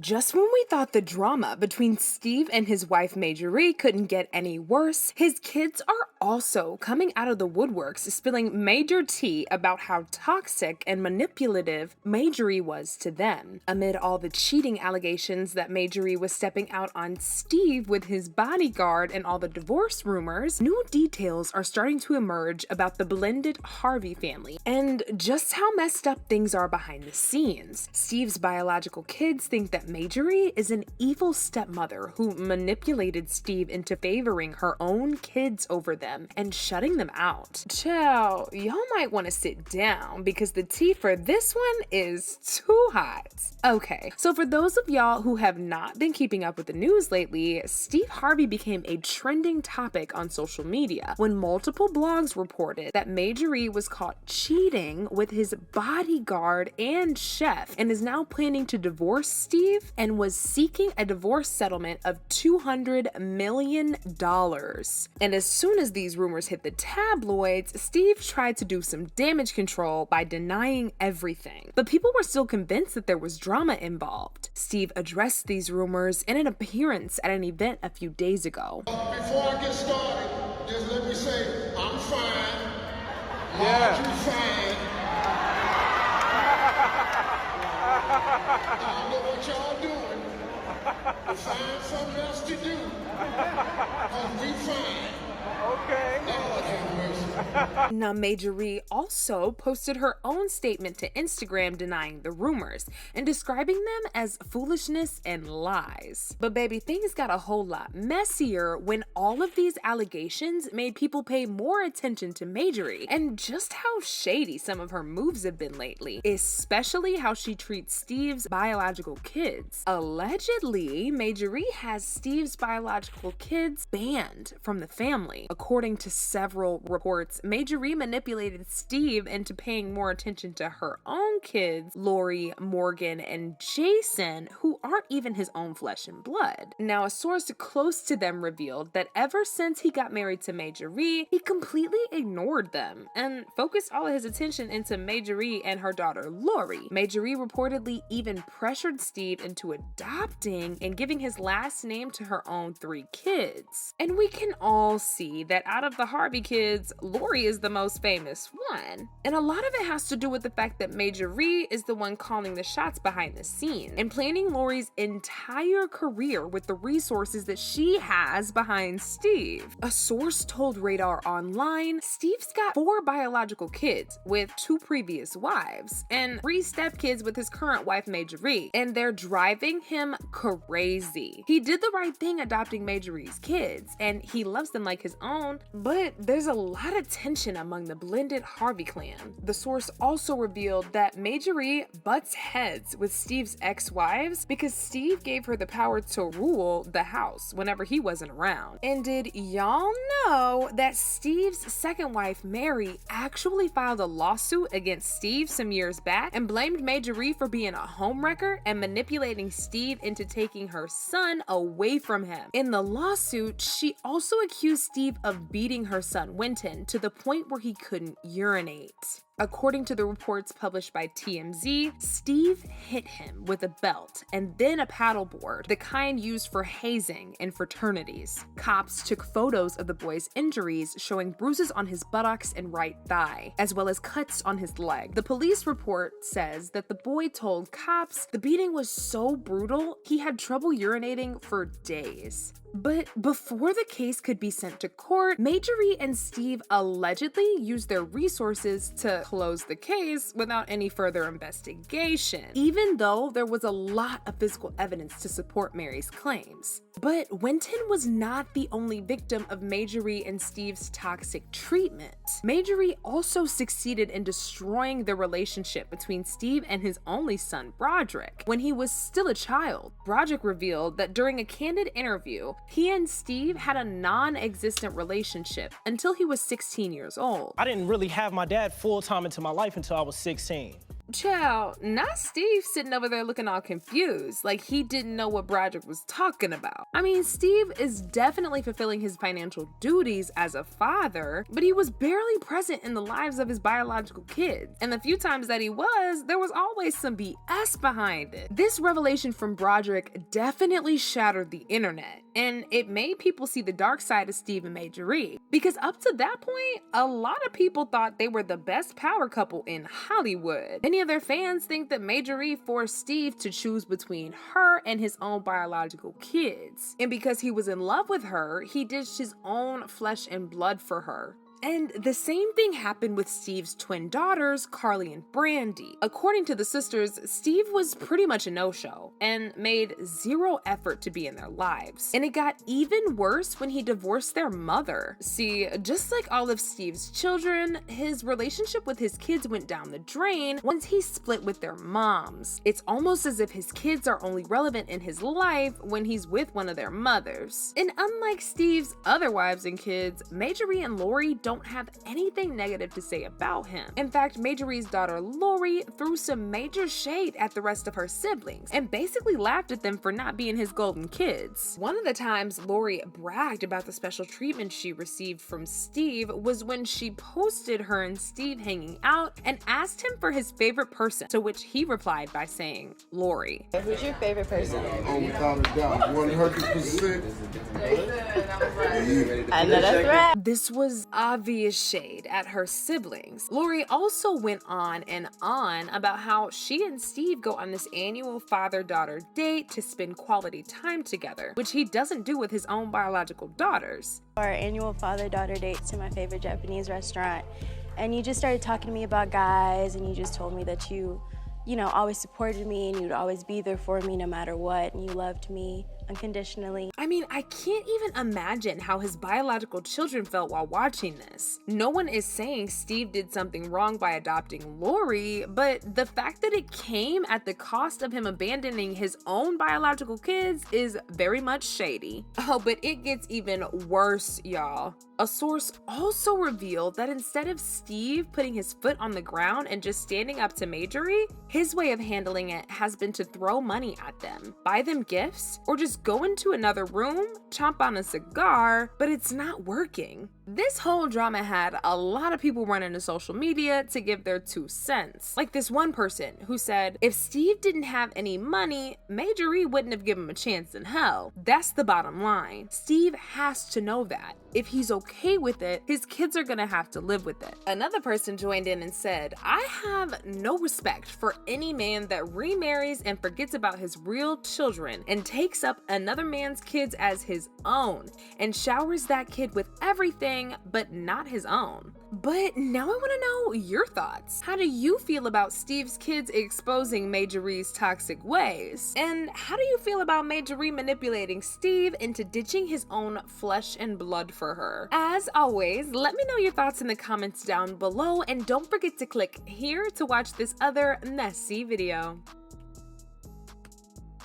just when we thought the drama between Steve and his wife Marjorie couldn't get any worse, his kids are also coming out of the woodworks, spilling major tea about how toxic and manipulative Marjorie was to them. Amid all the cheating allegations that Marjorie was stepping out on Steve with his bodyguard and all the divorce rumors, new details are starting to emerge about the blended Harvey family and just how messed up things are behind the scenes. Steve's biological kids think that Marjorie is an evil stepmother who manipulated Steve into favoring her own kids over them and shutting them out. Chill, y'all might want to sit down because the tea for this one is too hot. Okay, so for those of y'all who have not been keeping up with the news lately, Steve Harvey became a trending topic on social media when multiple blogs reported that Marjorie was caught cheating with his bodyguard and chef and is now planning to divorce Steve and was seeking a divorce settlement of $200 million. And as soon as these rumors hit the tabloids, Steve tried to do some damage control by denying everything. But people were still convinced that there was drama involved. Steve addressed these rumors in an appearance at an event a few days ago. Before I get started, just let me say, I'm fine. Marjorie's fine. I don't know what y'all doing, but find something else to do. Cause we fine. Okay. Lord have mercy. Now, Marjorie also posted her own statement to Instagram denying the rumors and describing them as foolishness and lies. But baby, things got a whole lot messier when all of these allegations made people pay more attention to Marjorie and just how shady some of her moves have been lately, especially how she treats Steve's biological kids. Allegedly, Marjorie has Steve's biological kids banned from the family. According to several reports, Marjorie manipulated Steve into paying more attention to her own kids, Lori, Morgan, and Jason, who aren't even his own flesh and blood. Now, a source close to them revealed that ever since he got married to Marjorie, he completely ignored them and focused all of his attention into Marjorie and her daughter, Lori. Marjorie reportedly even pressured Steve into adopting and giving his last name to her own 3 kids. And we can all see that out of the Harvey kids, Lori is the most famous one. And a lot of it has to do with the fact that Marjorie is the one calling the shots behind the scenes and planning Lori's entire career with the resources that she has behind Steve. A source told Radar Online, Steve's got 4 biological kids with 2 previous wives and 3 stepkids with his current wife Marjorie, and they're driving him crazy. He did the right thing adopting Marjorie's kids, and he loves them like his own, but there's a lot of tension among the blended Harvey clan. The source also revealed that Marjorie butts heads with Steve's ex-wives because Steve gave her the power to rule the house whenever he wasn't around. And did y'all know that Steve's second wife, Mary, actually filed a lawsuit against Steve some years back and blamed Marjorie for being a homewrecker and manipulating Steve into taking her son away from him? In the lawsuit, she also accused Steve of beating her son Winton to the point where he couldn't urinate. According to the reports published by TMZ, Steve hit him with a belt and then a paddleboard, the kind used for hazing in fraternities. Cops took photos of the boy's injuries, showing bruises on his buttocks and right thigh, as well as cuts on his leg. The police report says that the boy told cops the beating was so brutal, he had trouble urinating for days. But before the case could be sent to court, Marjorie and Steve allegedly used their resources to close the case without any further investigation, even though there was a lot of physical evidence to support Mary's claims. But Winton was not the only victim of Marjorie and Steve's toxic treatment. Marjorie also succeeded in destroying the relationship between Steve and his only son, Broderick. When he was still a child, Broderick revealed that during a candid interview, he and Steve had a non-existent relationship until he was 16 years old. I didn't really have my dad full-time into my life until I was 16. Child, not Steve sitting over there looking all confused, like he didn't know what Broderick was talking about. I mean, Steve is definitely fulfilling his financial duties as a father, but he was barely present in the lives of his biological kids. And the few times that he was, there was always some BS behind it. This revelation from Broderick definitely shattered the internet, and it made people see the dark side of Steve and Marjorie. Because up to that point, a lot of people thought they were the best power couple in Hollywood. Many of their fans think that Marjorie forced Steve to choose between her and his own biological kids. And because he was in love with her, he ditched his own flesh and blood for her. And the same thing happened with Steve's twin daughters, Carly and Brandy. According to the sisters, Steve was pretty much a no-show and made zero effort to be in their lives. And it got even worse when he divorced their mother. See, just like all of Steve's children, his relationship with his kids went down the drain once he split with their moms. It's almost as if his kids are only relevant in his life when he's with one of their mothers. And unlike Steve's other wives and kids, Marjorie and Lori don't have anything negative to say about him. In fact, Marjorie's daughter Lori threw some major shade at the rest of her siblings and basically laughed at them for not being his golden kids. One of the times Lori bragged about the special treatment she received from Steve was when she posted her and Steve hanging out and asked him for his favorite person, to which he replied by saying, Lori. Who's your favorite person? Oh, without a doubt, 100%. Another threat. This was obvious shade at her siblings. Lori also went on and on about how she and Steve go on this annual father-daughter date to spend quality time together, which he doesn't do with his own biological daughters. Our annual father-daughter date to my favorite Japanese restaurant, and you just started talking to me about guys, and you just told me that you always supported me and you'd always be there for me no matter what, and you loved me unconditionally. I mean, I can't even imagine how his biological children felt while watching this. No one is saying Steve did something wrong by adopting Lori, but the fact that it came at the cost of him abandoning his own biological kids is very much shady. Oh, but it gets even worse, y'all. A source also revealed that instead of Steve putting his foot on the ground and just standing up to Marjorie, his way of handling it has been to throw money at them, buy them gifts, or just go into another room, chomp on a cigar, but it's not working. This whole drama had a lot of people running to social media to give their 2 cents. Like this one person who said, if Steve didn't have any money, Marjorie wouldn't have given him a chance in hell. That's the bottom line. Steve has to know that. If he's okay with it, his kids are gonna have to live with it. Another person joined in and said, I have no respect for any man that remarries and forgets about his real children and takes up another man's kids as his own and showers that kid with everything but not his own. But now I want to know your thoughts. How do you feel about Steve's kids exposing Marjorie's toxic ways? And how do you feel about Marjorie manipulating Steve into ditching his own flesh and blood for her? As always, let me know your thoughts in the comments down below, and don't forget to click here to watch this other messy video.